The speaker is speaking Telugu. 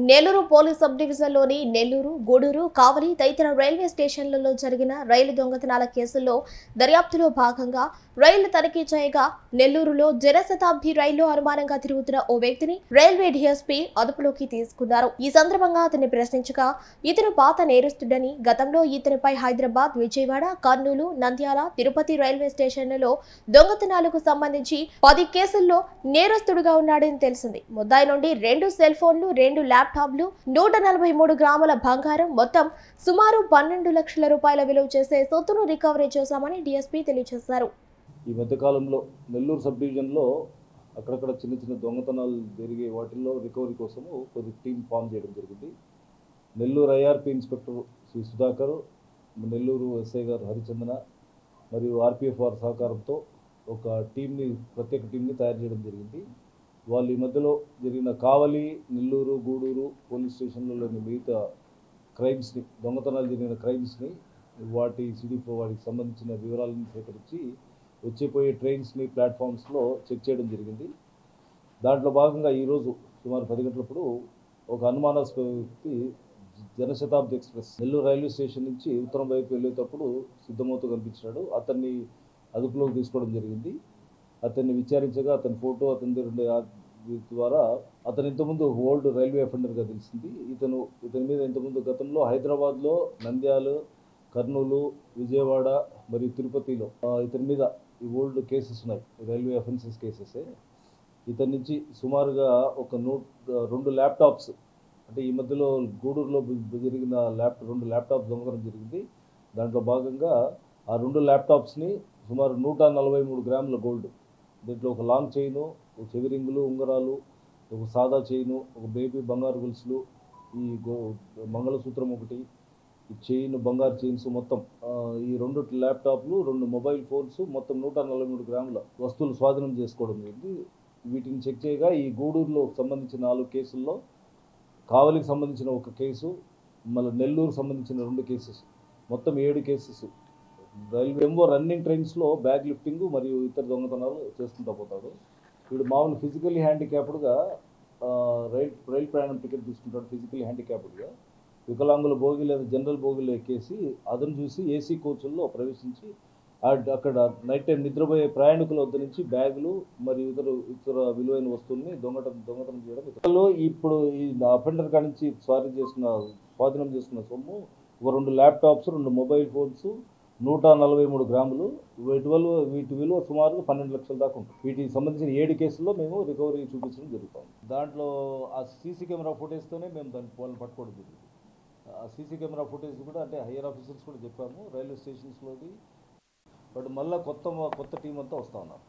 నెల్లూరు పోలీస్ సబ్ డివిజన్లోని నెల్లూరు, గూడూరు, కావలి తదితర రైల్వే స్టేషన్లలో జరిగిన రైలు దొంగతనాల కేసుల్లో దర్యాప్తులో భాగంగా రైలు తనిఖీ చేయగా నెల్లూరులో జనశతాబ్ది రైల్లో అనుమానంగా తిరుగుతున్న ఓ వ్యక్తిని రైల్వే డీఎస్పీ అదుపులోకి తీసుకున్నారు. ఈ సందర్భంగా అతన్ని ప్రశ్నించగా ఇతను పాత నేరస్తుడని, గతంలో ఇతనిపై హైదరాబాద్, విజయవాడ, కర్నూలు, నంద్యాల, తిరుపతి రైల్వే స్టేషన్లలో దొంగతనాలకు సంబంధించి 10 కేసుల్లో నేరస్తుడుగా ఉన్నాడని తెలిసింది. ముద్దాయి నుండి 2 సెల్ ఫోన్లు, 2 ల్యాప్టాప్లు, 143 గ్రాముల బంగారం, మొత్తం సుమారు 12 లక్షల రూపాయల విలువ చేసే సొత్తును రికవరీ చేశామని డీఎస్పీ తెలియజేశారు. ఈ మధ్యకాలంలో నెల్లూరు సబ్ డివిజన్లో అక్కడక్కడ చిన్న చిన్న దొంగతనాలు జరిగే వాటిల్లో రికవరీ కోసము కొద్ది టీం ఫామ్ చేయడం జరిగింది. Nellore IRP inspector Shri Sudhakar, Nellore SI గారు హరిచందన మరియు ఆర్పీఎఫ్ వారి సహకారంతో ఒక ప్రత్యేక టీంని తయారు చేయడం జరిగింది. వాళ్ళు ఈ మధ్యలో జరిగిన కావలి, నెల్లూరు, గూడూరు పోలీస్ స్టేషన్లలోని మిగతా క్రైమ్స్ని, దొంగతనాలు జరిగిన క్రైమ్స్ని, వాటికి సంబంధించిన వివరాలను సేకరించి వచ్చిపోయే ట్రైన్స్ని, ప్లాట్ఫామ్స్లో చెక్ చేయడం జరిగింది. దాంట్లో భాగంగా ఈరోజు సుమారు 10 గంటలప్పుడు ఒక అనుమానాస్పద వ్యక్తి Janshatabdi express Nellore railway station నుంచి ఉత్తరం వైపు వెళ్ళేటప్పుడు సిద్ధమవుతూ కనిపించాడు. అతన్ని అదుపులోకి తీసుకోవడం జరిగింది. అతన్ని విచారించగా అతని ఫోటో అతని ద్వారా అతను ఇంతకుముందు ఓల్డ్ రైల్వే అఫెండర్గా తెలిసింది. ఇతని మీద ఇంతకుముందు గతంలో హైదరాబాద్లో, నంద్యాల, కర్నూలు, విజయవాడ మరియు తిరుపతిలో ఇతని మీద ఈ ఓల్డ్ కేసెస్ ఉన్నాయి, రైల్వే అఫెన్సెస్ కేసెసే. ఇతని నుంచి సుమారుగా ఒక 2 ల్యాప్టాప్స్, అంటే ఈ మధ్యలో గూడూరులో జరిగిన 2 ల్యాప్టాప్స్ దొంగతనం జరిగింది. దాంట్లో భాగంగా ఆ 2 ల్యాప్టాప్స్ని సుమారు 143 గ్రాముల గోల్డ్, దీంట్లో ఒక లాంగ్ చైను, ఒక చెవి రింగులు, ఉంగరాలు, ఒక సాదా చైను, ఒక బేబీ బంగారు గొలుసులు, ఈ మంగళసూత్రం ఒకటి, ఈ చైన్, బంగారు చైన్స్, మొత్తం ఈ 2 ల్యాప్టాప్లు, 2 మొబైల్ ఫోన్స్, మొత్తం 143 గ్రాముల వస్తువులు స్వాధీనం చేసుకోవడం జరిగింది. వీటిని చెక్ చేయగా ఈ గూడూరులో సంబంధించిన 4 కేసుల్లో, కావలికి సంబంధించిన 1 కేసు, మళ్ళీ నెల్లూరు సంబంధించిన 2 కేసెస్, మొత్తం 7 కేసెస్. రైల్వే రన్నింగ్ ట్రైన్స్లో బ్యాగ్ లిఫ్టింగ్ మరియు ఇతర దొంగతనాలు చేసుకుంటూ పోతాడు. వీడు మామూలు ఫిజికల్లీ హ్యాండిక్యాప్డ్గా రైల్ ప్రయాణం టికెట్ తీసుకుంటాడు. ఫిజికల్లీ హ్యాండిక్యాప్డ్గా వికలాంగుల భోగి లేదా జనరల్ భోగిలో ఎక్కేసి అతను చూసి ఏసీ కోచుల్లో ప్రవేశించి అక్కడ నైట్ టైం నిద్రపోయే ప్రయాణికుల వద్ద నుంచి బ్యాగులు మరియు ఇతర విలువైన వస్తువుల్ని దొంగతనం చేయడం. ఇప్పుడు ఈ అఫెండర్ కాడి నుంచి స్వాధీనం చేసుకున్న సొమ్ము ఒక 2 ల్యాప్టాప్స్, 2 మొబైల్ ఫోన్స్, 143 గ్రాములు. వీటి విలువ సుమారు 12 లక్షల దాకా ఉంటుంది. వీటికి సంబంధించిన 7 కేసుల్లో మేము రికవరీ చూపించడం జరుగుతుంది. దాంట్లో ఆ సీసీ కెమెరా ఫుటేజ్తోనే మేము వాళ్ళని పట్టుకోవడం జరిగింది. ఆ సీసీ కెమెరా ఫుటేజ్ కూడా, అంటే హైయర్ ఆఫీసర్స్ కూడా చెప్పాము రైల్వే స్టేషన్స్లోది. బట్ మళ్ళీ కొత్త టీం అంతా వస్తూ ఉన్నారు.